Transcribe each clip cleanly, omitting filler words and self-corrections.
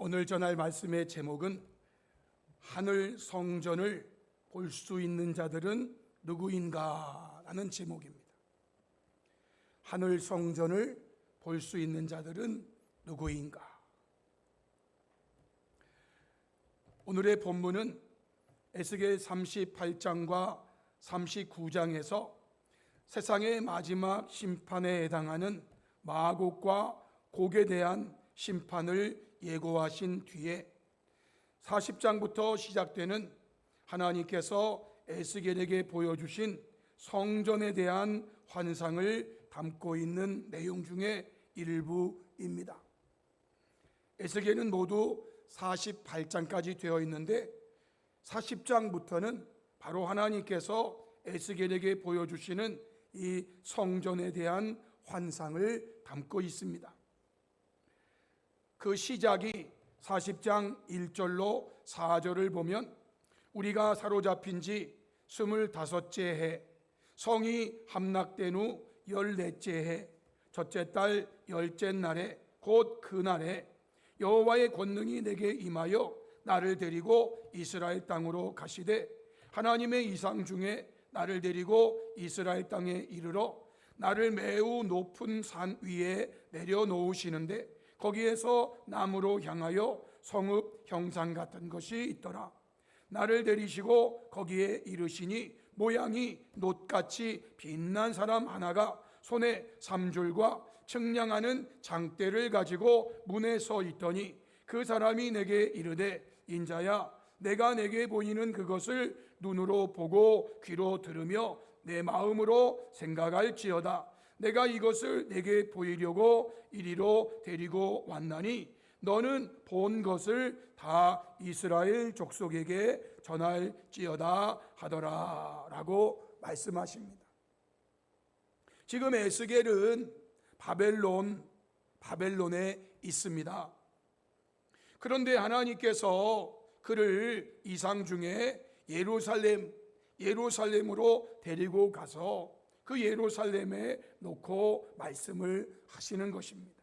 오늘 전할 말씀의 제목은 하늘 성전을 볼 수 있는 자들은 누구인가? 라는 제목입니다. 하늘 성전을 볼 수 있는 자들은 누구인가? 오늘의 본문은 에스겔 38장과 39장에서 세상의 마지막 심판에 해당하는 마곡과 곡에 대한 심판을 예고하신 뒤에 40장부터 시작되는 하나님께서 에스겔에게 보여주신 성전에 대한 환상을 담고 있는 내용 중에 일부입니다. 에스겔은 모두 48장까지 되어 있는데 40장부터는 바로 하나님께서 에스겔에게 보여주시는 이 성전에 대한 환상을 담고 있습니다. 그 시작이 40장 1절로 4절을 보면 우리가 사로잡힌 지 25째 해, 성이 함락된 후 14째 해, 첫째 달 10째 날에 곧 그날에 여호와의 권능이 내게 임하여 나를 데리고 이스라엘 땅으로 가시되 하나님의 이상 중에 나를 데리고 이스라엘 땅에 이르러 나를 매우 높은 산 위에 내려놓으시는데 거기에서 나무로 향하여 성읍 형상 같은 것이 있더라. 나를 데리시고 거기에 이르시니 모양이 놋같이 빛난 사람 하나가 손에 삼줄과 측량하는 장대를 가지고 문에 서 있더니 그 사람이 내게 이르되 인자야 내가 내게 보이는 그것을 눈으로 보고 귀로 들으며 내 마음으로 생각할지어다. 내가 이것을 내게 보이려고 이리로 데리고 왔나니 너는 본 것을 다 이스라엘 족속에게 전할지어다 하더라 라고 말씀하십니다. 지금 에스겔은 바벨론에 있습니다. 그런데 하나님께서 그를 이상 중에 예루살렘으로 데리고 가서 그 예루살렘에 놓고 말씀을 하시는 것입니다.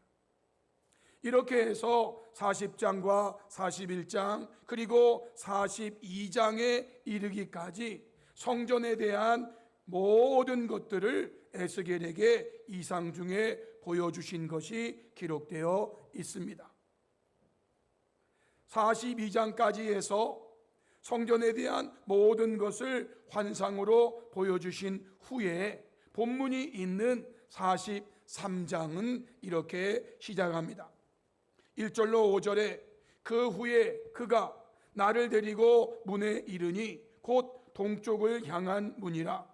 이렇게 해서 40장과 41장 그리고 42장에 이르기까지 성전에 대한 모든 것들을 에스겔에게 이상 중에 보여주신 것이 기록되어 있습니다. 42장까지 해서 성전에 대한 모든 것을 환상으로 보여주신 후에 본문이 있는 43장은 이렇게 시작합니다. 1절로 5절에 그 후에 그가 나를 데리고 문에 이르니 곧 동쪽을 향한 문이라.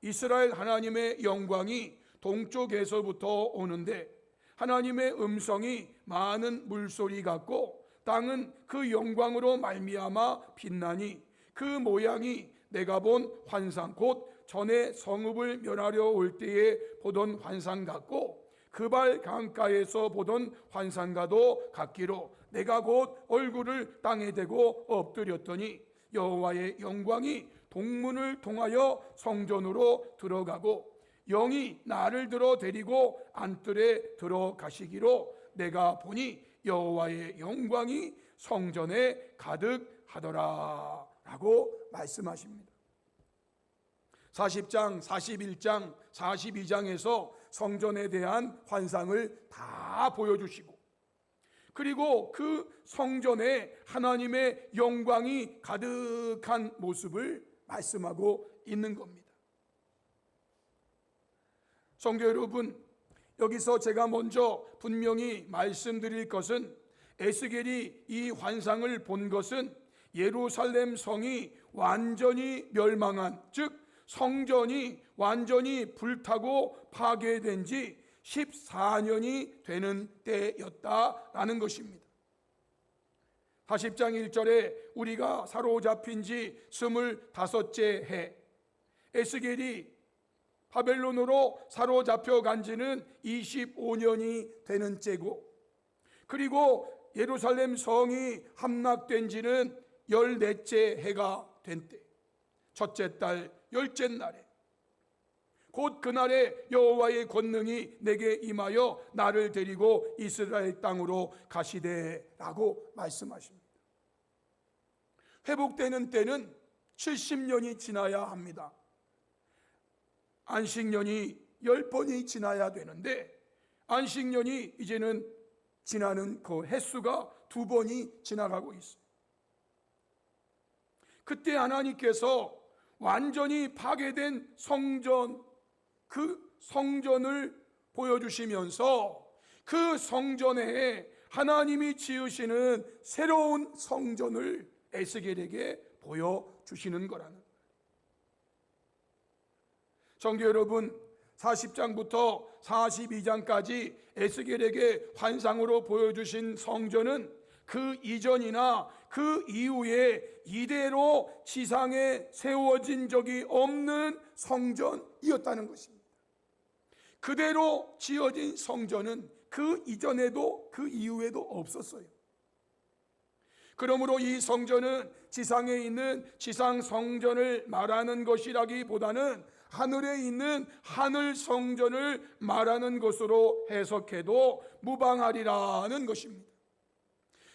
이스라엘 하나님의 영광이 동쪽에서부터 오는데 하나님의 음성이 많은 물소리 같고 땅은 그 영광으로 말미암아 빛나니 그 모양이 내가 본 환상 곧 전에 성읍을 멸하려 올 때에 보던 환상 같고 그발 강가에서 보던 환상과도 같기로 내가 곧 얼굴을 땅에 대고 엎드렸더니 여호와의 영광이 동문을 통하여 성전으로 들어가고 영이 나를 들어 데리고 안뜰에 들어가시기로 내가 보니 여호와의 영광이 성전에 가득하더라 라고 말씀하십니다. 40장, 41장, 42장에서 성전에 대한 환상을 다 보여주시고 그리고 그 성전에 하나님의 영광이 가득한 모습을 말씀하고 있는 겁니다. 성도 여러분, 여기서 제가 먼저 분명히 말씀드릴 것은 에스겔이 이 환상을 본 것은 예루살렘 성이 완전히 멸망한, 즉 성전이 완전히 불타고 파괴된 지 14년이 되는 때였다라는 것입니다. 40장 1절에 우리가 사로잡힌 지 25째 해, 에스겔이 바벨론으로 사로잡혀 간 지는 25년이 되는 때고 그리고 예루살렘 성이 함락된 지는 14째 해가 된 때, 첫째 달 10째 날에 곧 그날에 여호와의 권능이 내게 임하여 나를 데리고 이스라엘 땅으로 가시되라고 말씀하십니다. 회복되는 때는 70년이 지나야 합니다. 안식년이 10번이 지나야 되는데 안식년이 이제는 지나는 그 횟수가 2번이 지나가고 있어요. 그때 하나님께서 완전히 파괴된 성전, 그 성전을 보여주시면서 그 성전에 하나님이 지으시는 새로운 성전을 에스겔에게 보여주시는 거라는 거예요. 성도 여러분, 40장부터 42장까지 에스겔에게 환상으로 보여주신 성전은 그 이전이나 그 이후에 이대로 지상에 세워진 적이 없는 성전이었다는 것입니다. 그대로 지어진 성전은 그 이전에도 그 이후에도 없었어요. 그러므로 이 성전은 지상에 있는 지상 성전을 말하는 것이라기보다는 하늘에 있는 하늘 성전을 말하는 것으로 해석해도 무방하리라는 것입니다.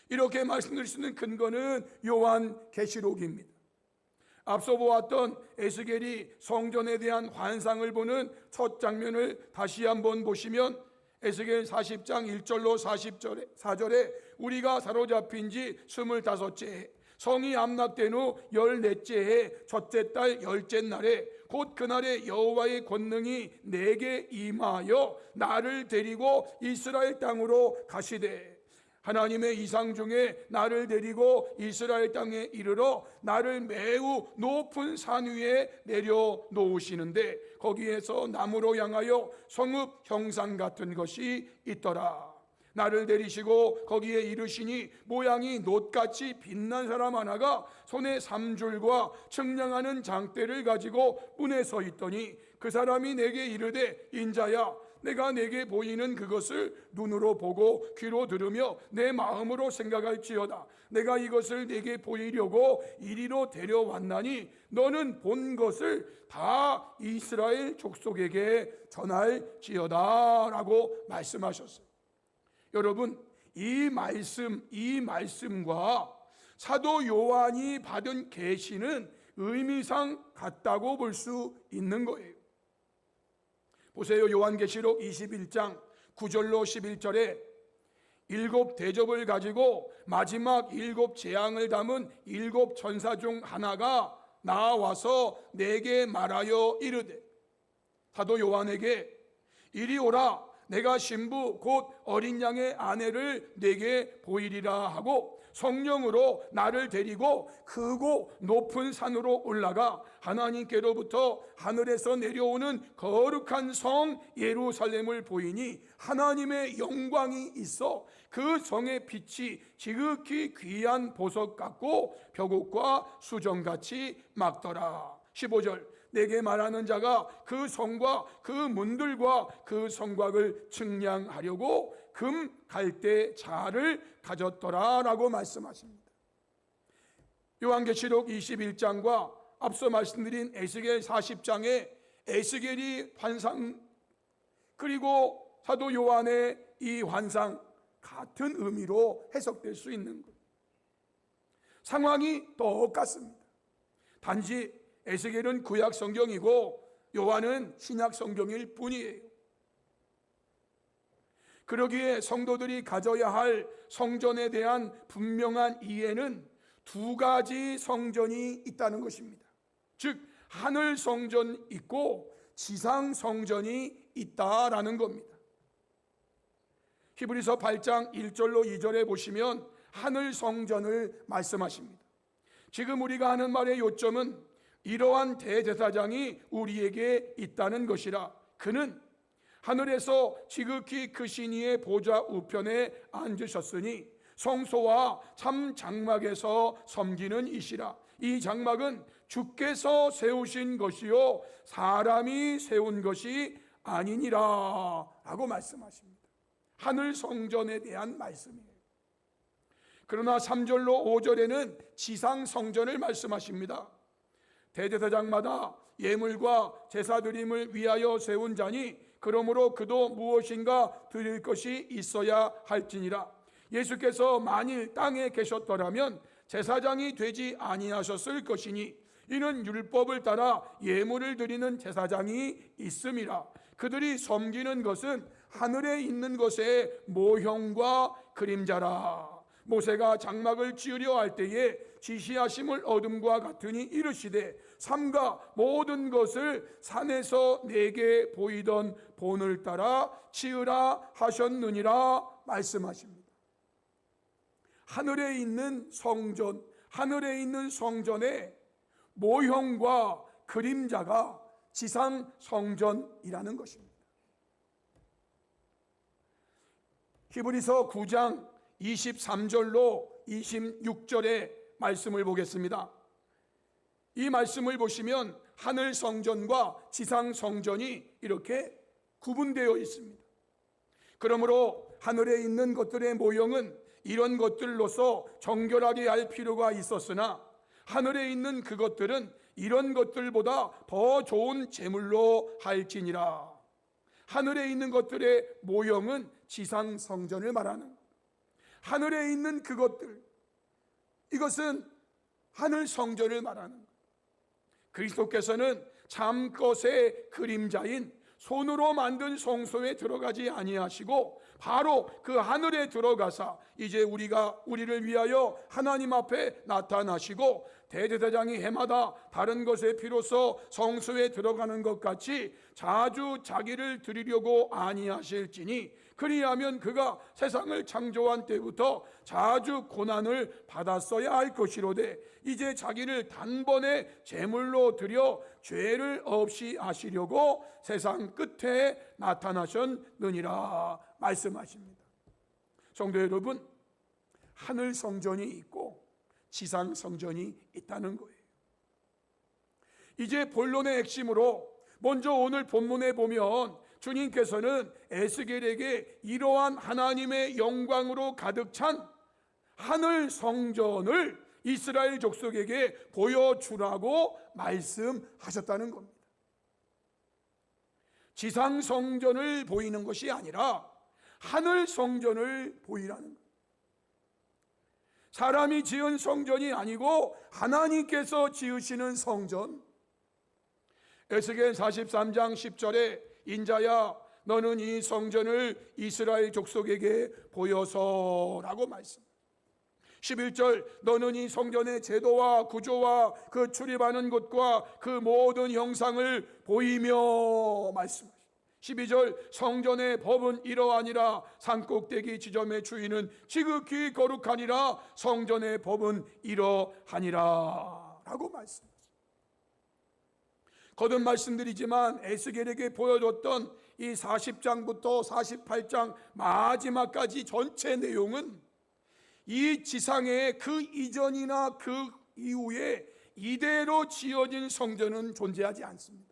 이렇게 말씀드릴 수 있는 근거는 요한계시록입니다. 앞서 보았던 에스겔이 성전에 대한 환상을 보는 첫 장면을 다시 한번 보시면 에스겔 40장 1절로 4절에 우리가 사로잡힌 지 25째 성이 함락된 후 14째 해 첫째 달 10째 날에 곧 그날에 여호와의 권능이 내게 임하여 나를 데리고 이스라엘 땅으로 가시되 하나님의 이상 중에 나를 데리고 이스라엘 땅에 이르러 나를 매우 높은 산 위에 내려놓으시는데 거기에서 나무로 향하여 성읍 형상 같은 것이 있더라. 나를 내리시고 거기에 이르시니 모양이 놋같이 빛난 사람 하나가 손에 삼줄과 측량하는 장대를 가지고 문에 서 있더니 그 사람이 내게 이르되 인자야 내가 내게 보이는 그것을 눈으로 보고 귀로 들으며 내 마음으로 생각할지어다. 내가 이것을 내게 보이려고 이리로 데려왔나니 너는 본 것을 다 이스라엘 족속에게 전할지어다 라고 말씀하셨어요. 여러분, 이 말씀과 사도 요한이 받은 계시는 의미상 같다고 볼 수 있는 거예요. 보세요. 요한계시록 21장 9절로 11절에 7 대접을 가지고 마지막 7 재앙을 담은 7 천사 중 하나가 나와서 내게 말하여 이르되 사도 요한에게 이리 오라 내가 신부 곧 어린 양의 아내를 내게 보이리라 하고 성령으로 나를 데리고 크고 높은 산으로 올라가 하나님께로부터 하늘에서 내려오는 거룩한 성 예루살렘을 보이니 하나님의 영광이 있어 그 성의 빛이 지극히 귀한 보석 같고 벽옥과 수정같이 막더라. 15절 내게 말하는 자가 그 성과 그 문들과 그 성곽을 측량하려고 금 갈대 자를 가졌더라 라고 말씀하십니다. 요한계시록 21장과 앞서 말씀드린 에스겔 40장에 에스겔이 환상 그리고 사도 요한의 이 환상 같은 의미로 해석될 수 있는 것. 상황이 똑같습니다. 단지 에스겔은 구약 성경이고 요한은 신약 성경일 뿐이에요. 그러기에 성도들이 가져야 할 성전에 대한 분명한 이해는 2가지 성전이 있다는 것입니다. 즉 하늘 성전이 있고 지상 성전이 있다라는 겁니다. 히브리서 8장 1절로 2절에 보시면 하늘 성전을 말씀하십니다. 지금 우리가 하는 말의 요점은 이러한 대제사장이 우리에게 있다는 것이라. 그는 하늘에서 지극히 크신 이의 보좌 우편에 앉으셨으니 성소와 참 장막에서 섬기는 이시라. 이 장막은 주께서 세우신 것이요 사람이 세운 것이 아니니라 라고 말씀하십니다. 하늘 성전에 대한 말씀이에요. 그러나 3절로 5절에는 지상 성전을 말씀하십니다. 대제사장마다 예물과 제사드림을 위하여 세운 자니 그러므로 그도 무엇인가 드릴 것이 있어야 할지니라. 예수께서 만일 땅에 계셨더라면 제사장이 되지 아니하셨을 것이니 이는 율법을 따라 예물을 드리는 제사장이 있음이라. 그들이 섬기는 것은 하늘에 있는 것의 모형과 그림자라. 모세가 장막을 지으려 할 때에 지시하심을 얻음과 같으니 이르시되 삼가 모든 것을 산에서 내게 보이던 본을 따라 지으라 하셨느니라 말씀하십니다. 하늘에 있는 성전, 하늘에 있는 성전의 모형과 그림자가 지상 성전이라는 것입니다. 히브리서 9장 23절로 26절의 말씀을 보겠습니다. 이 말씀을 보시면 하늘 성전과 지상 성전이 이렇게 구분되어 있습니다. 그러므로 하늘에 있는 것들의 모형은 이런 것들로서 정결하게 할 필요가 있었으나 하늘에 있는 그것들은 이런 것들보다 더 좋은 제물로 할지니라. 하늘에 있는 것들의 모형은 지상 성전을 말하는 것. 하늘에 있는 그것들, 이것은 하늘 성전을 말하는 것. 그리스도께서는 참것의 그림자인 손으로 만든 성소에 들어가지 아니하시고 바로 그 하늘에 들어가사 이제 우리를 위하여 하나님 앞에 나타나시고 대제사장이 해마다 다른 것의 피로써 성소에 들어가는 것 같이 자주 자기를 드리려고 아니하실지니 그리하면 그가 세상을 창조한 때부터 자주 고난을 받았어야 할 것이로되 이제 자기를 단번에 제물로 드려 죄를 없이 하시려고 세상 끝에 나타나셨느니라 말씀하십니다. 성도 여러분, 하늘 성전이 있고 지상 성전이 있다는 거예요. 이제 본론의 핵심으로 먼저 오늘 본문에 보면 주님께서는 에스겔에게 이러한 하나님의 영광으로 가득 찬 하늘 성전을 이스라엘 족속에게 보여주라고 말씀하셨다는 겁니다. 지상 성전을 보이는 것이 아니라 하늘 성전을 보이라는 겁니다. 사람이 지은 성전이 아니고 하나님께서 지으시는 성전. 에스겔 43장 10절에 인자야 너는 이 성전을 이스라엘 족속에게 보여서라고 말씀. 11절 너는 이 성전의 제도와 구조와 그 출입하는 곳과 그 모든 형상을 보이며 말씀. 12절 성전의 법은 이러하니라 산꼭대기 지점의 주인은 지극히 거룩하니라 성전의 법은 이러하니라 라고 말씀하십니다. 거듭 말씀드리지만 에스겔에게 보여줬던 이 40장부터 48장 마지막까지 전체 내용은 이 지상에 그 이전이나 그 이후에 이대로 지어진 성전은 존재하지 않습니다.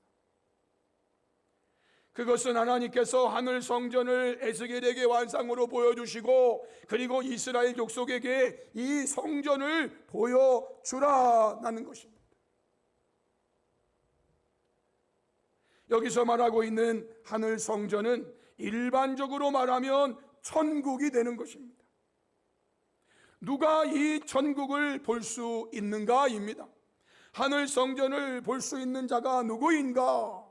그것은 하나님께서 하늘 성전을 에스겔에게 완성으로 보여주시고 그리고 이스라엘 족속에게 이 성전을 보여주라는 것입니다. 여기서 말하고 있는 하늘 성전은 일반적으로 말하면 천국이 되는 것입니다. 누가 이 천국을 볼 수 있는가입니다. 하늘 성전을 볼 수 있는 자가 누구인가?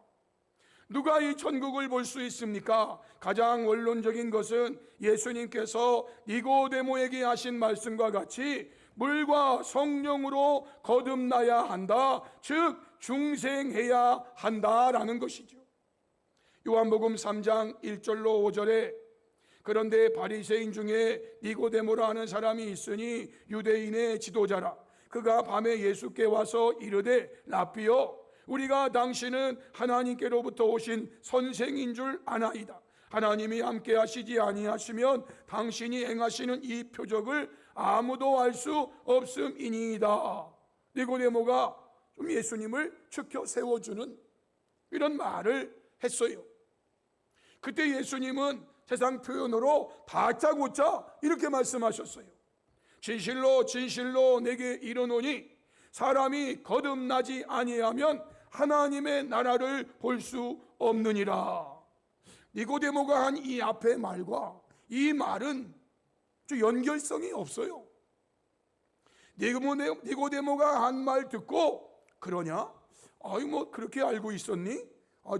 누가 이 천국을 볼 수 있습니까? 가장 원론적인 것은 예수님께서 니고데모에게 하신 말씀과 같이 물과 성령으로 거듭나야 한다. 즉 중생해야 한다라는 것이죠. 요한복음 3장 1절로 5절에 그런데 바리새인 중에 니고데모라 하는 사람이 있으니 유대인의 지도자라. 그가 밤에 예수께 와서 이르되 라삐여 우리가 당신은 하나님께로부터 오신 선생인 줄 아나이다. 하나님이 함께 하시지 아니하시면 당신이 행하시는 이 표적을 아무도 알 수 없음이니이다. 니고데모가 좀 예수님을 추켜 세워주는 이런 말을 했어요. 그때 예수님은 세상 표현으로 다짜고짜 이렇게 말씀하셨어요. 진실로 진실로 내게 이르노니 사람이 거듭나지 아니하면 하나님의 나라를 볼 수 없느니라. 니고데모가 한 이 앞의 말과 이 말은 연결성이 없어요. 니고데모가 한 말 듣고 그러냐? 아이 뭐 그렇게 알고 있었니?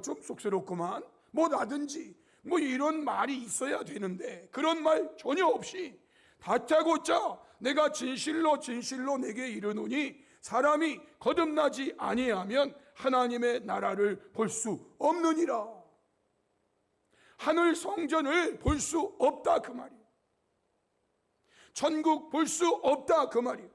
좀 쑥스럽구만. 뭐 라든지 뭐 이런 말이 있어야 되는데 그런 말 전혀 없이 다짜고짜 내가 진실로 진실로 내게 이르노니 사람이 거듭나지 아니하면 하나님의 나라를 볼 수 없느니라. 하늘 성전을 볼 수 없다 그 말이에요. 천국 볼 수 없다 그 말이에요.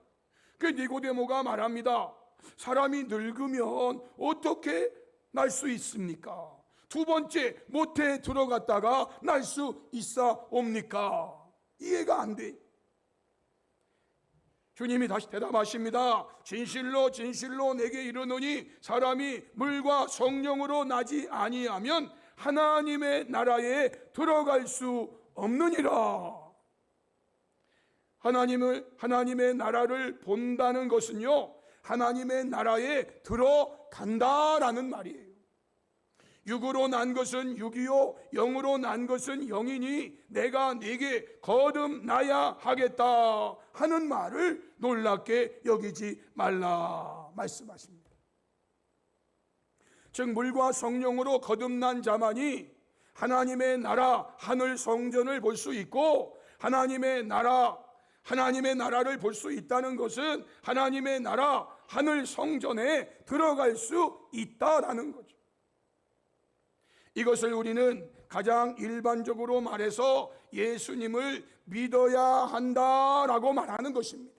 그 니고데모가 말합니다. 사람이 늙으면 어떻게 날 수 있습니까? 두 번째 모태에 들어갔다가 날 수 있사옵니까? 이해가 안 돼. 주님이 다시 대답하십니다. 진실로 진실로 내게 이르노니 사람이 물과 성령으로 나지 아니하면 하나님의 나라에 들어갈 수 없느니라. 하나님의 나라를 본다는 것은요, 하나님의 나라에 들어간다라는 말이에요. 육으로 난 것은 육이요 영으로 난 것은 영이니 내가 네게 거듭나야 하겠다 하는 말을 놀랍게 여기지 말라 말씀하십니다. 즉 물과 성령으로 거듭난 자만이 하나님의 나라 하늘 성전을 볼 수 있고 하나님의 나라를 볼 수 있다는 것은 하나님의 나라 하늘 성전에 들어갈 수 있다라는 거죠. 이것을 우리는 가장 일반적으로 말해서 예수님을 믿어야 한다라고 말하는 것입니다.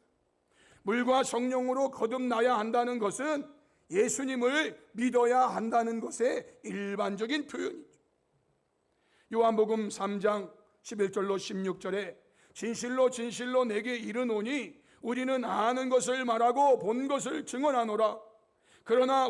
물과 성령으로 거듭나야 한다는 것은 예수님을 믿어야 한다는 것의 일반적인 표현이죠. 요한복음 3장 11절로 16절에 진실로 진실로 내게 이르노니 우리는 아는 것을 말하고 본 것을 증언하노라. 그러나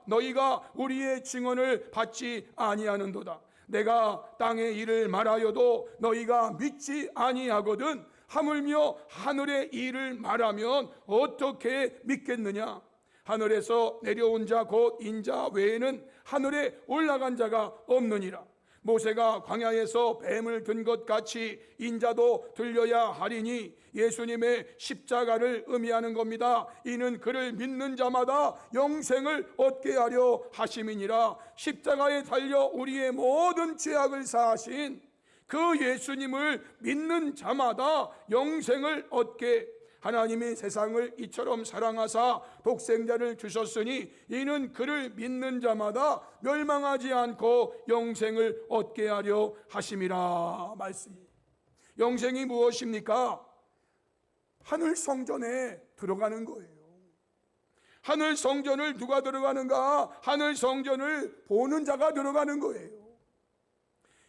너희가 우리의 증언을 받지 아니하는도다. 내가 땅의 일을 말하여도 너희가 믿지 아니하거든 하물며 하늘의 일을 말하면 어떻게 믿겠느냐. 하늘에서 내려온 자 곧 인자 외에는 하늘에 올라간 자가 없느니라. 모세가 광야에서 뱀을 든 것 같이 인자도 들려야 하리니 예수님의 십자가를 의미하는 겁니다. 이는 그를 믿는 자마다 영생을 얻게 하려 하심이니라. 십자가에 달려 우리의 모든 죄악을 사하신 그 예수님을 믿는 자마다 영생을 얻게 하나님이 세상을 이처럼 사랑하사 독생자를 주셨으니 이는 그를 믿는 자마다 멸망하지 않고 영생을 얻게 하려 하심이라 말씀. 영생이 무엇입니까? 하늘 성전에 들어가는 거예요. 하늘 성전을 누가 들어가는가? 하늘 성전을 보는 자가 들어가는 거예요.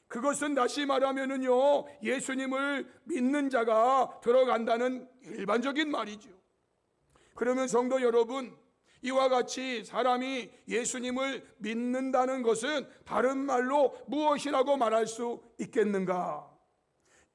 그것은 다시 말하면은요, 예수님을 믿는 자가 들어간다는 일반적인 말이죠. 그러면 성도 여러분, 이와 같이 사람이 예수님을 믿는다는 것은 다른 말로 무엇이라고 말할 수 있겠는가?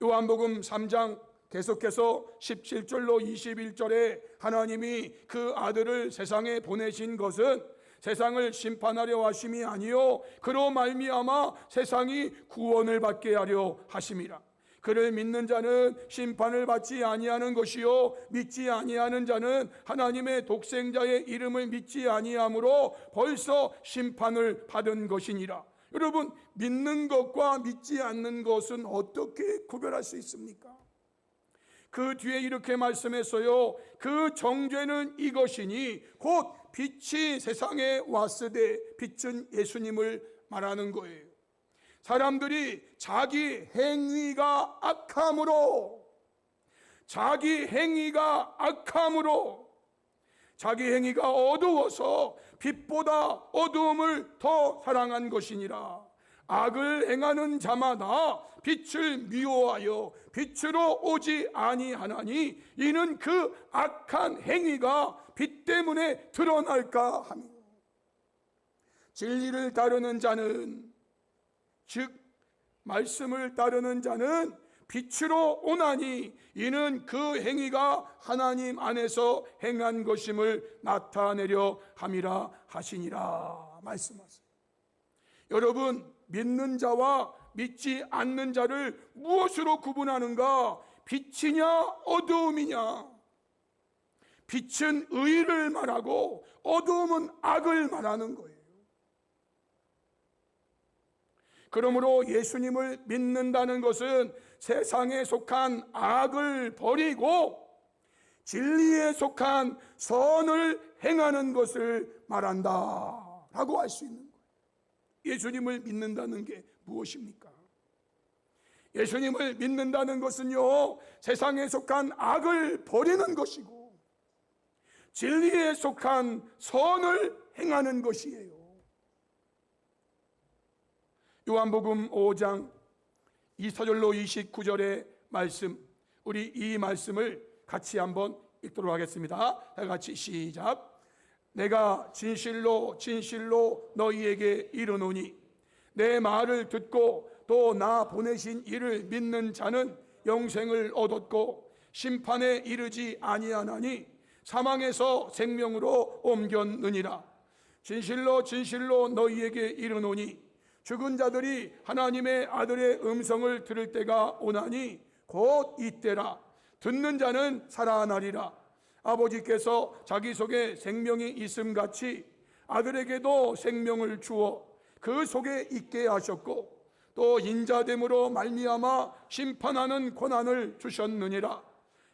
요한복음 3장 계속해서 17절로 21절에 하나님이 그 아들을 세상에 보내신 것은 세상을 심판하려 하심이 아니요 그로 말미암아 세상이 구원을 받게 하려 하심이라. 그를 믿는 자는 심판을 받지 아니하는 것이요 믿지 아니하는 자는 하나님의 독생자의 이름을 믿지 아니하므로 벌써 심판을 받은 것이니라. 여러분, 믿는 것과 믿지 않는 것은 어떻게 구별할 수 있습니까? 그 뒤에 이렇게 말씀했어요. 그 정죄는 이것이니 곧 빛이 세상에 왔으되 빛은 예수님을 말하는 거예요. 사람들이 자기 행위가 악함으로 자기 행위가 어두워서 빛보다 어두움을 더 사랑한 것이니라. 악을 행하는 자마다 빛을 미워하여 빛으로 오지 아니하나니 이는 그 악한 행위가 빛 때문에 드러날까 하며 진리를 따르는 자는 즉 말씀을 따르는 자는 빛으로 오나니 이는 그 행위가 하나님 안에서 행한 것임을 나타내려 함이라 하시니라 말씀하세요. 여러분, 믿는 자와 믿지 않는 자를 무엇으로 구분하는가? 빛이냐 어두움이냐? 빛은 의를 말하고 어두움은 악을 말하는 거예요. 그러므로 예수님을 믿는다는 것은 세상에 속한 악을 버리고 진리에 속한 선을 행하는 것을 말한다 라고 할 수 있는 거예요. 예수님을 믿는다는 게 무엇입니까? 예수님을 믿는다는 것은요, 세상에 속한 악을 버리는 것이고 진리에 속한 선을 행하는 것이에요. 요한복음 5장 24절로 29절의 말씀, 우리 이 말씀을 같이 한번 읽도록 하겠습니다. 다 같이 시작. 내가 진실로 진실로 너희에게 이르노니 내 말을 듣고 또 나 보내신 이를 믿는 자는 영생을 얻었고 심판에 이르지 아니하나니 사망에서 생명으로 옮겼느니라. 진실로 진실로 너희에게 이르노니 죽은 자들이 하나님의 아들의 음성을 들을 때가 오나니 곧 이때라. 듣는 자는 살아나리라. 아버지께서 자기 속에 생명이 있음같이 아들에게도 생명을 주어 그 속에 있게 하셨고 또 인자됨으로 말미암아 심판하는 권한을 주셨느니라.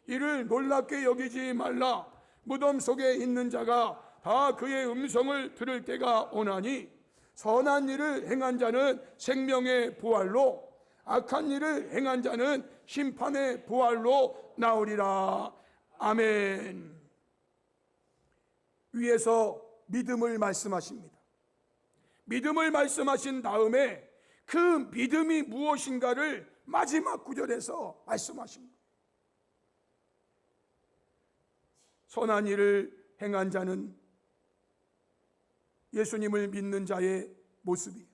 이를 놀랍게 여기지 말라. 무덤 속에 있는 자가 다 그의 음성을 들을 때가 오나니 선한 일을 행한 자는 생명의 부활로 악한 일을 행한 자는 심판의 부활로 나오리라. 아멘. 위에서 믿음을 말씀하십니다. 믿음을 말씀하신 다음에 그 믿음이 무엇인가를 마지막 구절에서 말씀하십니다. 선한 일을 행한 자는 예수님을 믿는 자의 모습이에요.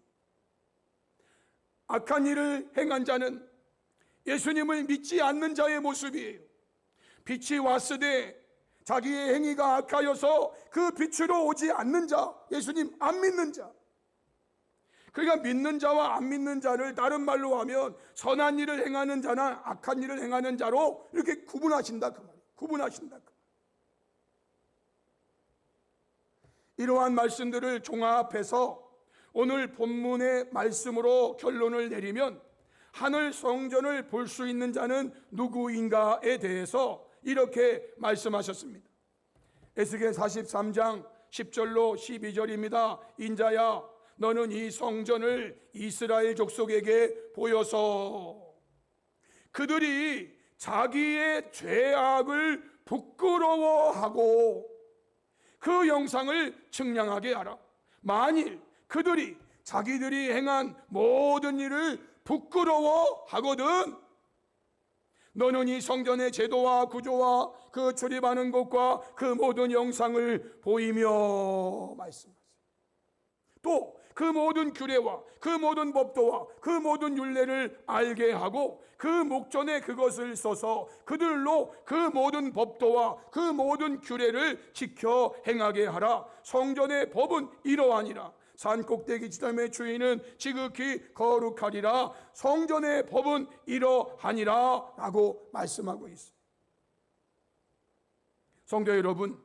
악한 일을 행한 자는 예수님을 믿지 않는 자의 모습이에요. 빛이 왔으되 자기의 행위가 악하여서 그 빛으로 오지 않는 자, 예수님 안 믿는 자. 그러니까 믿는 자와 안 믿는 자를 다른 말로 하면 선한 일을 행하는 자나 악한 일을 행하는 자로 이렇게 구분하신다 그 말이에요. 구분하신다 그 말. 이러한 말씀들을 종합해서 오늘 본문의 말씀으로 결론을 내리면 하늘 성전을 볼 수 있는 자는 누구인가에 대해서 이렇게 말씀하셨습니다. 에스겔 43장 10절로 12절입니다. 인자야, 너는 이 성전을 이스라엘 족속에게 보여서 그들이 자기의 죄악을 부끄러워하고 그 영상을 측량하게 하라. 만일 그들이 자기들이 행한 모든 일을 부끄러워하거든 너는 이 성전의 제도와 구조와 그 출입하는 곳과 그 모든 영상을 보이며 말씀하세요. 또 그 모든 규례와 그 모든 법도와 그 모든 율례를 알게 하고 그 목전에 그것을 써서 그들로 그 모든 법도와 그 모든 규례를 지켜 행하게 하라. 성전의 법은 이러하니라. 산꼭대기 지점의 주인은 지극히 거룩하리라. 성전의 법은 이러하니라 라고 말씀하고 있습니다. 성도 여러분,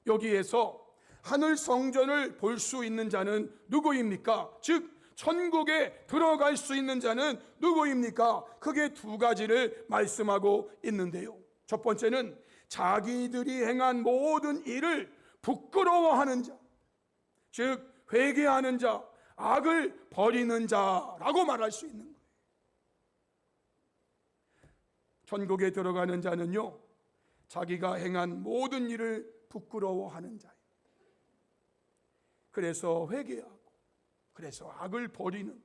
여기에서 하늘 성전을 볼 수 있는 자는 누구입니까? 즉 천국에 들어갈 수 있는 자는 누구입니까? 크게 두 가지를 말씀하고 있는데요. 첫 번째는 자기들이 행한 모든 일을 부끄러워하는 자, 즉 회개하는 자, 악을 버리는 자라고 말할 수 있는 거예요. 천국에 들어가는 자는요, 자기가 행한 모든 일을 부끄러워하는 자예요. 그래서 회개하고 그래서 악을 버리는,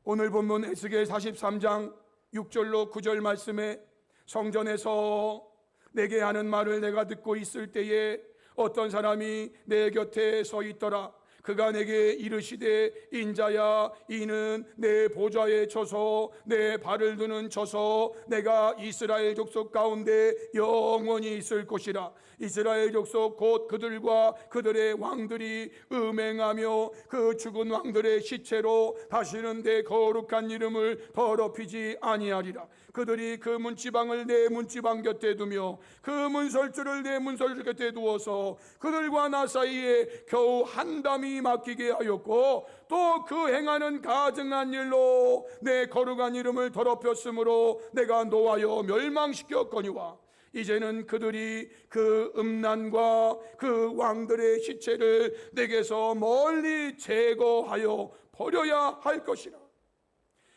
오늘 본문 에스겔 43장 6절로 9절 말씀에 성전에서 내게 하는 말을 내가 듣고 있을 때에 어떤 사람이 내 곁에 서 있더라. 그가 내게 이르시되 인자야 이는 내 보좌에 쳐서 내 발을 두는 쳐서 내가 이스라엘 족속 가운데 영원히 있을 것이라. 이스라엘 족속 곧 그들과 그들의 왕들이 음행하며 그 죽은 왕들의 시체로 다시는 내 거룩한 이름을 더럽히지 아니하리라. 그들이 그 문지방을 내 문지방 곁에 두며 그 문설주를 내 문설주 곁에 두어서 그들과 나 사이에 겨우 한 담이 막히게 하였고 또 그 행하는 가증한 일로 내 거룩한 이름을 더럽혔으므로 내가 노하여 멸망시켰거니와 이제는 그들이 그 음란과 그 왕들의 시체를 내게서 멀리 제거하여 버려야 할 것이라.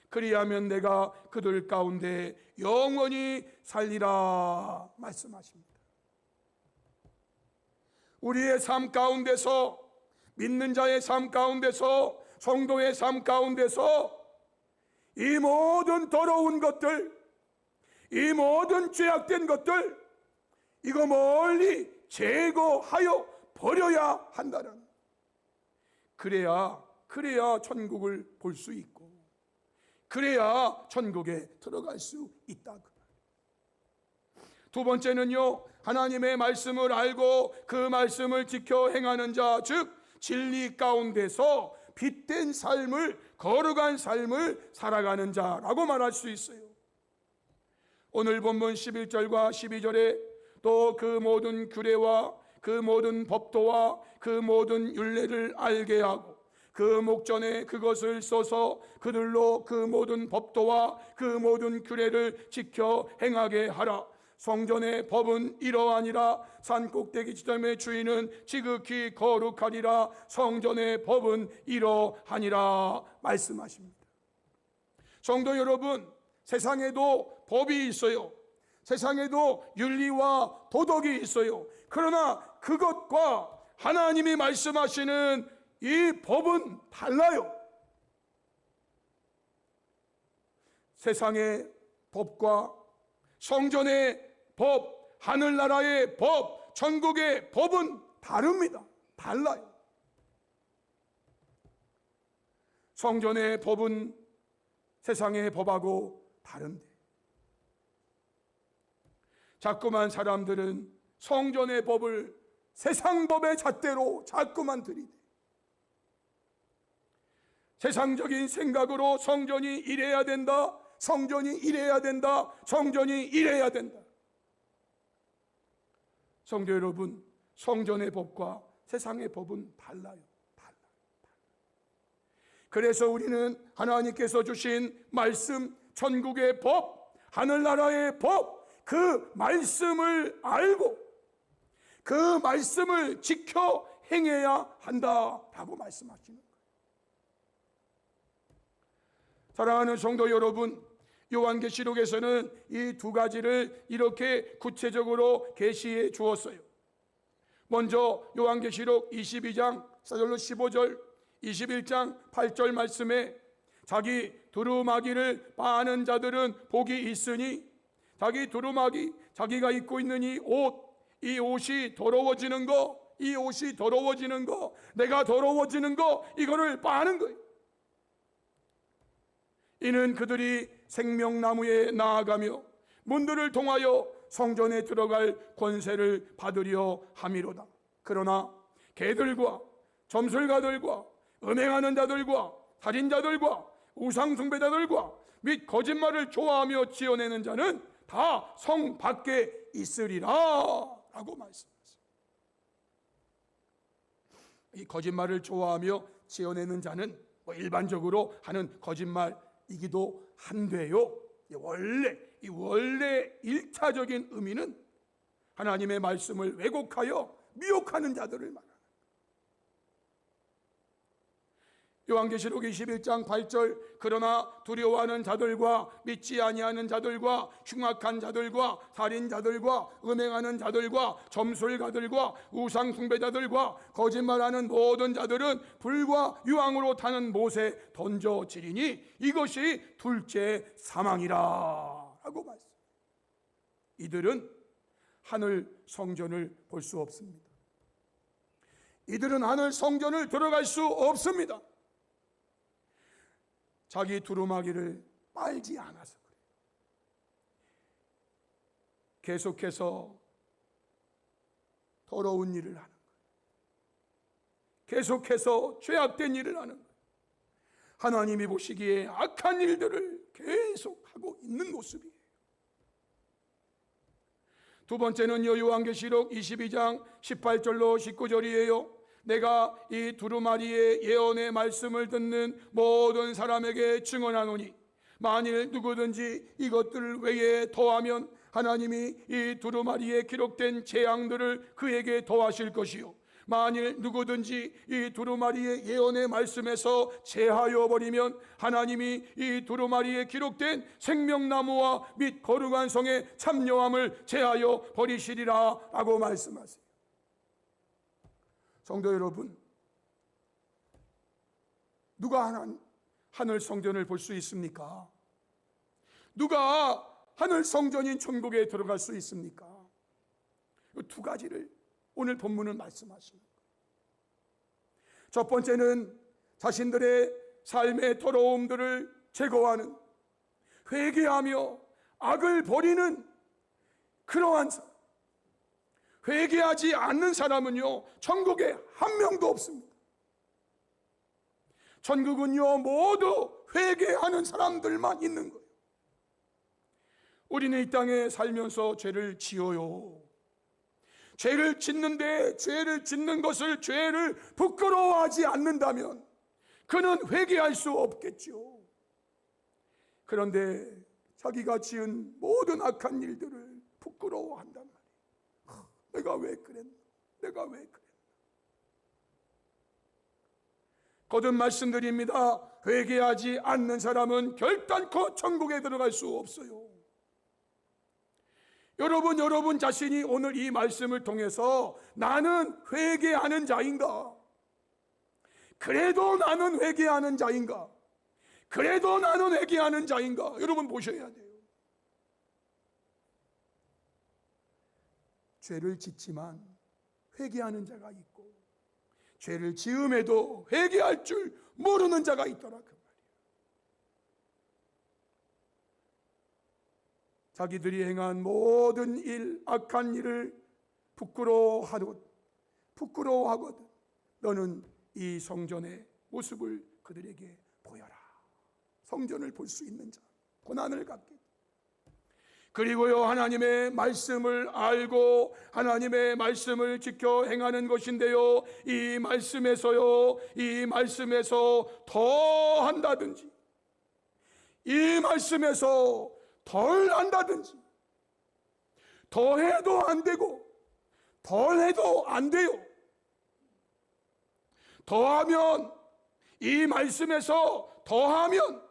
그리하면 내가 그들 가운데 영원히 살리라 말씀하십니다. 우리의 삶 가운데서, 믿는 자의 삶 가운데서, 성도의 삶 가운데서 이 모든 더러운 것들, 이 모든 죄악된 것들, 이거 멀리 제거하여 버려야 한다는, 그래야 천국을 볼 수 있고 그래야 천국에 들어갈 수 있다. 두 번째는요, 하나님의 말씀을 알고 그 말씀을 지켜 행하는 자, 즉 진리 가운데서 빛된 삶을, 거룩한 삶을 살아가는 자라고 말할 수 있어요. 오늘 본문 11절과 12절에 또 그 모든 규례와 그 모든 법도와 그 모든 율례를 알게 하고 그 목전에 그것을 써서 그들로 그 모든 법도와 그 모든 규례를 지켜 행하게 하라. 성전의 법은 이러하니라. 산꼭대기 지점의 주인은 지극히 거룩하리라. 성전의 법은 이러하니라 말씀하십니다. 성도 여러분, 세상에도 법이 있어요. 세상에도 윤리와 도덕이 있어요. 그러나 그것과 하나님이 말씀하시는 이 법은 달라요. 세상의 법과 성전의 법, 하늘나라의 법, 천국의 법은 다릅니다. 달라요. 성전의 법은 세상의 법하고 다른데 자꾸만 사람들은 성전의 법을 세상 법의 잣대로 자꾸만 들이대 세상적인 생각으로 성전이 이래야 된다, 성전이 이래야 된다, 성전이 이래야 된다. 성도 여러분, 성전의 법과 세상의 법은 달라요. 그래서 우리는 하나님께서 주신 말씀, 천국의 법, 하늘나라의 법, 그 말씀을 알고 그 말씀을 지켜 행해야 한다라고 말씀하시는 거예요. 사랑하는 성도 여러분, 요한계시록에서는 이 두 가지를 이렇게 구체적으로 계시해 주었어요. 먼저 요한계시록 22장 4절로 15절, 21장 8절 말씀에 자기 두루마기를 빠는 자들은 복이 있으니 자기 두루마기, 자기가 입고 있는 이 옷이 더러워지는 거, 이 옷이 더러워지는 거, 내가 더러워지는 거, 이거를 빠는 거예요. 이는 그들이 생명나무에 나아가며 문들을 통하여 성전에 들어갈 권세를 받으려 함이로다. 그러나 개들과 점술가들과 음행하는 자들과 살인자들과 우상숭배자들과 및 거짓말을 좋아하며 지어내는 자는 다 성 밖에 있으리라 라고 말씀하셨습니다. 이 거짓말을 좋아하며 지어내는 자는 일반적으로 하는 거짓말이기도 한데요, 원래 1차적인 의미는 하나님의 말씀을 왜곡하여 미혹하는 자들을 말합니다. 요한계시록 21장 8절, 그러나 두려워하는 자들과 믿지 아니하는 자들과 흉악한 자들과 살인자들과 음행하는 자들과 점술가들과 우상숭배자들과 거짓말하는 모든 자들은 불과 유황으로 타는 못에 던져지리니 이것이 둘째 사망이라 하고 말씀. 이들은 하늘 성전을 볼 수 없습니다. 이들은 하늘 성전을 들어갈 수 없습니다. 자기 두루마기를 빨지 않아서 그래요. 계속해서 더러운 일을 하는 거예요. 계속해서 죄악된 일을 하는 거예요. 하나님이 보시기에 악한 일들을 계속하고 있는 모습이에요. 두 번째는요, 요한계시록 22장 18절로 19절이에요. 내가 이 두루마리의 예언의 말씀을 듣는 모든 사람에게 증언하노니 만일 누구든지 이것들 외에 더하면 하나님이 이 두루마리에 기록된 재앙들을 그에게 더하실 것이요, 만일 누구든지 이 두루마리의 예언의 말씀에서 제하여 버리면 하나님이 이 두루마리에 기록된 생명나무와 및 거룩한 성의 참여함을 제하여 버리시리라 라고 말씀하세요. 성도 여러분, 누가 하늘 성전을 볼 수 있습니까? 누가 하늘 성전인 천국에 들어갈 수 있습니까? 이 두 가지를 오늘 본문은 말씀하십니다. 첫 번째는 자신들의 삶의 더러움들을 제거하는, 회개하며 악을 버리는 그러한 사람. 회개하지 않는 사람은요, 천국에 한 명도 없습니다. 천국은요, 모두 회개하는 사람들만 있는 거예요. 우리는 이 땅에 살면서 죄를 지어요. 죄를 짓는데 죄를 짓는 것을, 죄를 부끄러워하지 않는다면 그는 회개할 수 없겠죠. 그런데 자기가 지은 모든 악한 일들을 부끄러워한단 말이에요. 내가 왜 그랬나? 내가 왜 그랬나? 거듭 말씀드립니다. 회개하지 않는 사람은 결단코 천국에 들어갈 수 없어요. 여러분 자신이 오늘 이 말씀을 통해서 나는 회개하는 자인가? 그래도 나는 회개하는 자인가? 그래도 나는 회개하는 자인가? 여러분 보셔야 돼요. 죄를 짓지만 회개하는 자가 있고, 죄를 지음에도 회개할 줄 모르는 자가 있더라 그 말이에요. 자기들이 행한 모든 일, 악한 일을 부끄러워하거든 너는 이 성전의 모습을 그들에게 보여라. 성전을 볼 수 있는 자, 고난을 갖게. 그리고요, 하나님의 말씀을 알고 하나님의 말씀을 지켜 행하는 것인데요, 이 말씀에서 더 한다든지, 이 말씀에서 덜 한다든지, 더 해도 안 되고 덜 해도 안 돼요. 더하면, 이 말씀에서 더하면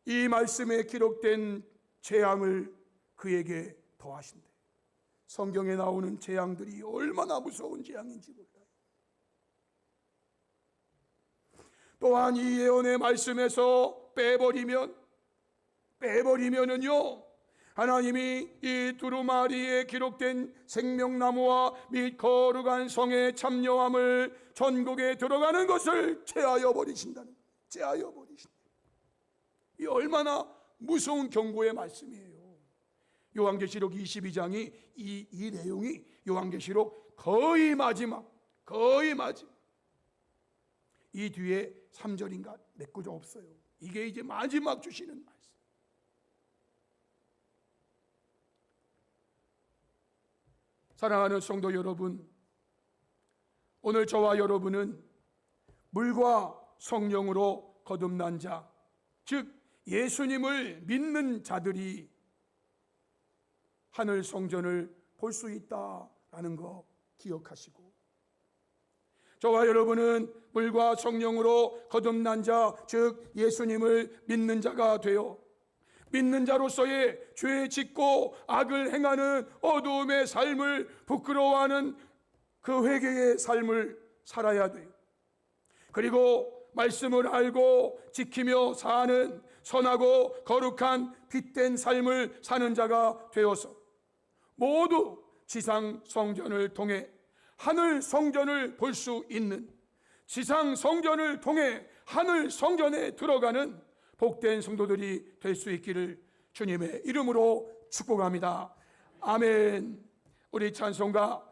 이 말씀에 기록된 재앙을 그에게 더하신대. 성경에 나오는 재앙들이 얼마나 무서운 재앙인지 몰라요. 또한 이 예언의 말씀에서 빼버리면은요, 하나님이 이 두루마리에 기록된 생명나무와 및 거룩한 성의 참여함을 천국에 들어가는 것을 제하여 버리신다는 거예요. 제하여 버리신다. 이 얼마나 무서운 경고의 말씀이에요. 요한계시록 22장이 이 내용이 요한계시록 거의 마지막 이 뒤에 3절인가 몇 구절 없어요. 이게 이제 마지막 주시는 말씀. 사랑하는 성도 여러분, 오늘 저와 여러분은 물과 성령으로 거듭난 자, 즉 예수님을 믿는 자들이 하늘 성전을 볼 수 있다라는 거 기억하시고, 저와 여러분은 물과 성령으로 거듭난 자, 즉 예수님을 믿는 자가 되어 믿는 자로서의 죄 짓고 악을 행하는 어두움의 삶을 부끄러워하는 그 회개의 삶을 살아야 돼요. 그리고 말씀을 알고 지키며 사는 선하고 거룩한 빛된 삶을 사는 자가 되어서 모두 지상 성전을 통해 하늘 성전을 볼 수 있는, 지상 성전을 통해 하늘 성전에 들어가는 복된 성도들이 될 수 있기를 주님의 이름으로 축복합니다. 아멘. 우리 찬송가